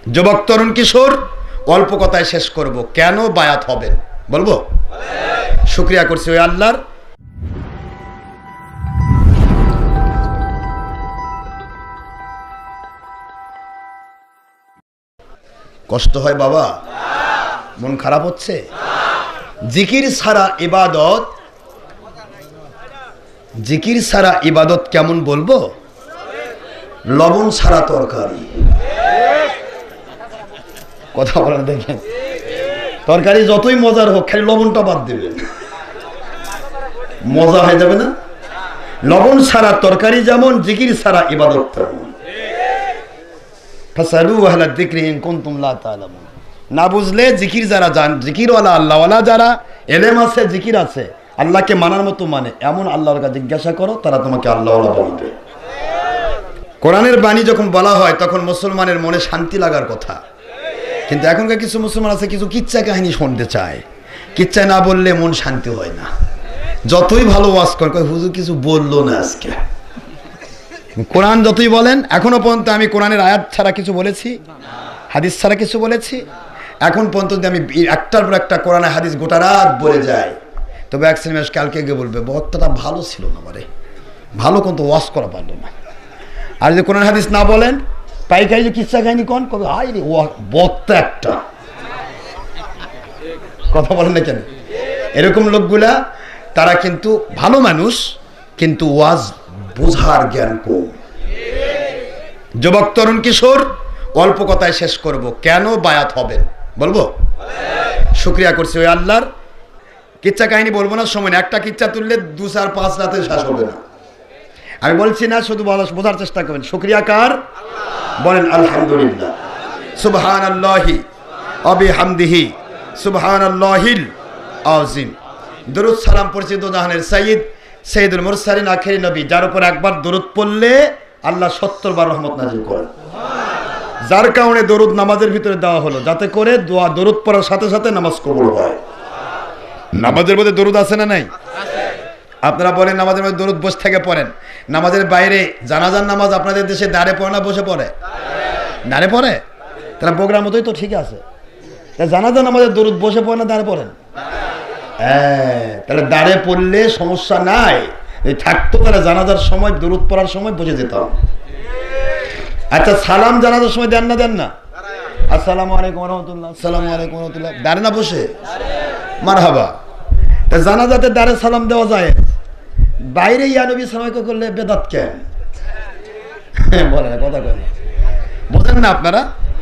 যুবক তরুণ কিশোর, অল্প কথায় শেষ করব, কেন বায়াত হবেন বলবো? শুকরিয়া করছি ওই আল্লাহর। কষ্ট হয় বাবা? মন খারাপ হচ্ছে? জিকির ছাড়া ইবাদত, জিকির ছাড়া ইবাদত কেমন বলবো? লবণ ছাড়া তরকারি। কথা বলেন দেখেন, তরকারি যতই মজার হোক, খালি লবণটা বাদ দেবেন, মজা হয়ে যাবে না? লবণ ছাড়া তরকারি যেমন, জিকির ছাড়া ইবাদত তেমন। ফাসালু আহলা যিকরি ইন কুনতুম লা তা'লামুন। না বুঝলে জিকির যারা জান, জিকিরওয়ালা আল্লাহওয়ালা যারা, এলেম আছে, জিকির আছে, আল্লাহকে মানার মতো মানে, এমন আল্লাহর কাছে জিজ্ঞাসা করো, তারা তোমাকে আল্লাহওয়ালা বলবে। কোরআনের বাণী যখন বলা হয় তখন মুসলমানের মনে শান্তি লাগার কথা, কিন্তু এখনকার কিছু মুসলমান আছে কিছু কিচ্ছা কাহিনী শুনতে চায়। কিচ্ছা না বললে মন শান্তি হয় না, যতই ভালো ওয়াজ করে হুজুর কিছু বললো না আজকে। কোরআন যতই বলেন, এখনো পর্যন্ত আমি কোরআনের আয়াত ছাড়া কিছু বলেছি? হাদিস ছাড়া কিছু বলেছি? এখন পর্যন্ত যদি আমি একটার পর একটা কোরআনের হাদিস গোটা রাত বলে যাই, তবে এক শ্রেণী কালকে গিয়ে বলবে বক্তাটা ভালো ছিল না, মানে ভালো কিন্তু ওয়াজ করা পারলো না। আর যদি কোরআন হাদিস না বলেন, পাইকারি যে কিচ্ছা কাহিনী কন, কবে হাই রে বক্তা একটা। কথা বলেন না কেন? এরকম লোকগুলা তারা কিন্তু ভালো মানুষ, কিন্তু ওয়াজ বোঝার জ্ঞান কম। যুবক তরুণ কিশোর, অল্প কথায় শেষ করব, কেন বায়াত হবেন বলবো? শুকরিয়া করছি ওই আল্লাহর। কিচ্ছা কাহিনী বলবো না, সময় না। একটা কিচ্ছা তুললে 2-4-5 রাতে শেষ হবে না। আমি বলছি না, শুধু বোঝার চেষ্টা করবেন। শুকরিয়া কার? বলেন আলহামদুলিল্লাহ। সুবহানাল্লাহি ওয়া বিহামদিহি সুবহানাল্লাহিল আযীম। দরুদ সালাম পড়ছি দো জাহানের সাইয়্যিদ সাইয়্যিদুল মুরসালিন আখিরি নবী, যার উপর একবার দরুদ পড়লে আল্লাহ 70 বার রহমত নাজিল করেন। যার কারণে দরুদ নামাজের ভিতরে দেওয়া হলো, যাতে করে দোয়া দরুদ পড়ার সাথে সাথে নামাজ কবুল হয়। নামাজের মধ্যে দরুদ আছে না নাই? আপনারা বলেন নামাজের মধ্যে দরুদ বসে থেকে পড়েন। নামাজের বাইরে জানাজার নামাজ আপনাদের দেশে দাঁড়ে পড়ে না বসে পড়ে? দাঁড়ে পড়ে। তারা প্রোগ্রাম মতোই তো ঠিক আছে। জানাজার নামাজের দরুদ বসে পড়ে না দাঁড়ে পড়েন? হ্যাঁ, তাহলে দাঁড়ে পড়লে সমস্যা নাই। থাকতো তাহলে জানাজার সময় দরুদ পড়ার সময় বসে যেতাম। আচ্ছা, সালাম জানাজার সময় দেন না? দেন না? আসসালামু আলাইকুম ওয়া রাহমাতুল্লাহ, আসসালামু আলাইকুম ওয়া রাহমাতুল্লাহ, দাঁড়ে না বসে? মারহাবা। তা জানাজাতে দাঁড়ে সালাম দেওয়া যায়, বাইরে ইয়া নবী সালাম করলে বেদাত কেন? বলেন, কথা বলেন, বোঝেন না আপনারা?